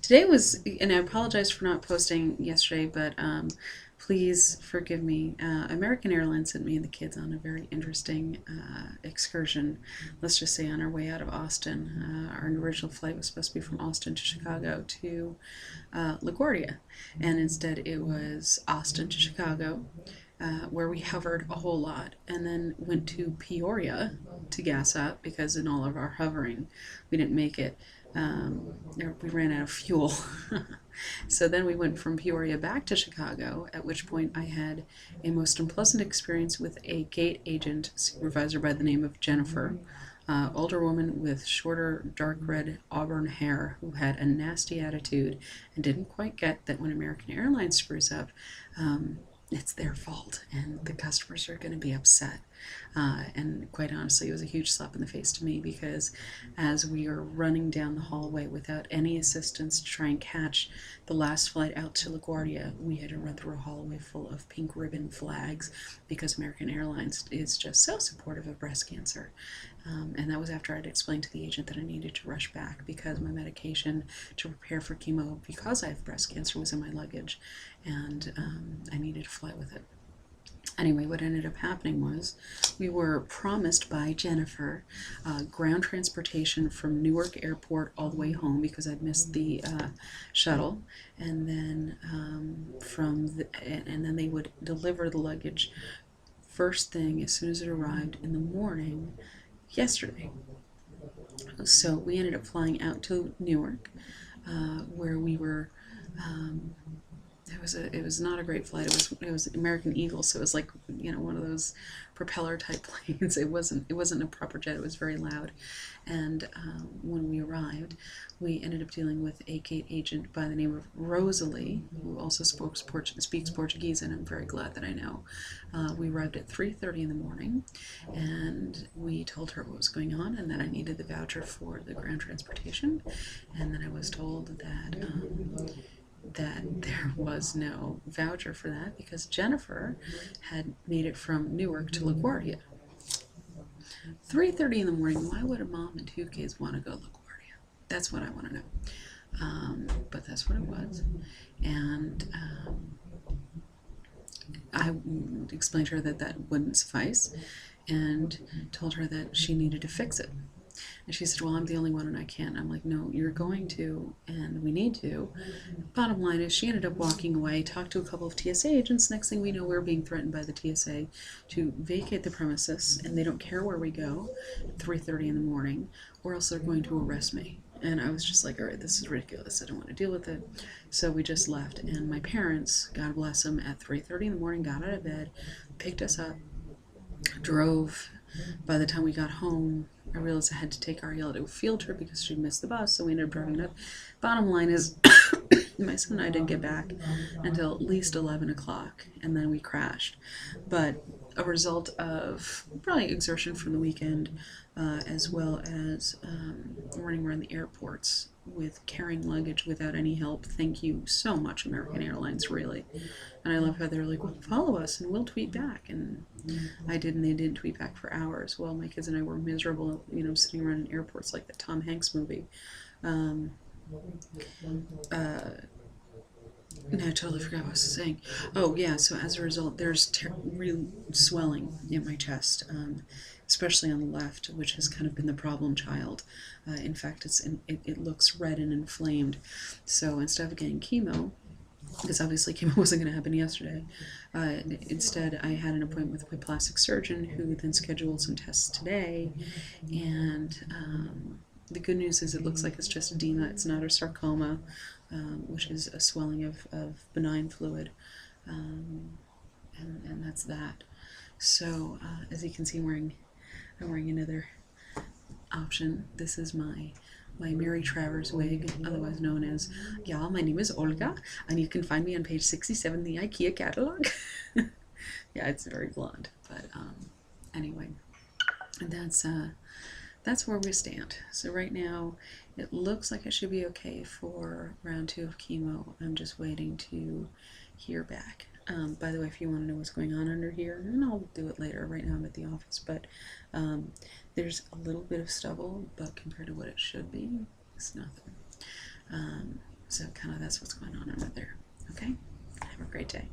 Today was, and I apologize for not posting yesterday, but please forgive me. American Airlines sent me and the kids on a very interesting excursion. Let's just say on our way out of Austin. Our original flight was supposed to be from Austin to Chicago to LaGuardia, and instead it was Austin to Chicago. Where we hovered a whole lot and then went to Peoria to gas up because in all of our hovering we didn't make it. We ran out of fuel. So then we went from Peoria back to Chicago, at which point I had a most unpleasant experience with a gate agent supervisor by the name of Jennifer. Older woman with shorter, dark red auburn hair who had a nasty attitude and didn't quite get that when American Airlines screws up, it's their fault and the customers are going to be upset. And quite honestly, it was a huge slap in the face to me because as we were running down the hallway without any assistance to try and catch the last flight out to LaGuardia, we had to run through a hallway full of pink ribbon flags because American Airlines is just so supportive of breast cancer. And that was after I'd explained to the agent that I needed to rush back because my medication to prepare for chemo because I have breast cancer was in my luggage, and I needed to fly with it. Anyway, what ended up happening was we were promised by Jennifer ground transportation from Newark Airport all the way home because I'd missed the shuttle, and then and then they would deliver the luggage first thing as soon as it arrived in the morning yesterday. So we ended up flying out to Newark, where we were. It was not a great flight. It was American Eagle, so it was like one of those propeller type planes. It wasn't a proper jet. It was very loud, and when we arrived, we ended up dealing with a gate agent by the name of Rosalie, who also speaks Portuguese, and I'm very glad that I know. We arrived at 3:30 in the morning, and we told her what was going on and that I needed the voucher for the ground transportation, and then I was told that there was no voucher for that because Jennifer had made it from Newark to LaGuardia. 3:30 in the morning, why would a mom and two kids want to go to LaGuardia? That's what I want to know. But that's what it was. And I explained to her that that wouldn't suffice and told her that she needed to fix it. And she said, well, I'm the only one and I can't. I'm like, no, you're going to, and we need to. Bottom line is she ended up walking away, talked to a couple of TSA agents. Next thing we know, we're being threatened by the TSA to vacate the premises, and they don't care where we go at 3:30 in the morning, or else they're going to arrest me. And I was just like, all right, this is ridiculous. I don't want to deal with it. So we just left. And my parents, God bless them, at 3:30 in the morning, got out of bed, picked us up, drove. By the time we got home, I realized I had to take Ariella to a field trip because she missed the bus, so we ended up driving up. Bottom line is, my son and I didn't get back until at least 11 o'clock, and then we crashed. But a result of probably exertion from the weekend, as well as running around the airports with carrying luggage without any help. Thank you so much, American Airlines, really. And I love how they're like, well, follow us and we'll tweet back. And I did, and they didn't tweet back for hours. Well, my kids and I were miserable, sitting around in airports like the Tom Hanks movie. And I totally forgot what I was saying. Oh, yeah, so as a result, there's real swelling in my chest, especially on the left, which has kind of been the problem child. In fact, it looks red and inflamed. So instead of getting chemo, because obviously chemo wasn't going to happen yesterday, instead I had an appointment with my plastic surgeon who then scheduled some tests today, and the good news is it looks like it's just edema. It's not a sarcoma, which is a swelling of benign fluid, and that's that. So as you can see, I'm wearing another option. This is my Mary Travers wig, otherwise known as, yeah, my name is Olga, and you can find me on page 67 of the IKEA catalog. Yeah, it's very blonde, but anyway, that's where we stand. So right now, it looks like it should be okay for round 2 of chemo. I'm just waiting to hear back. By the way, if you want to know what's going on under here, and I'll do it later. Right now I'm at the office, but there's a little bit of stubble, but compared to what it should be, it's nothing. So kind of that's what's going on over there. Okay? Have a great day.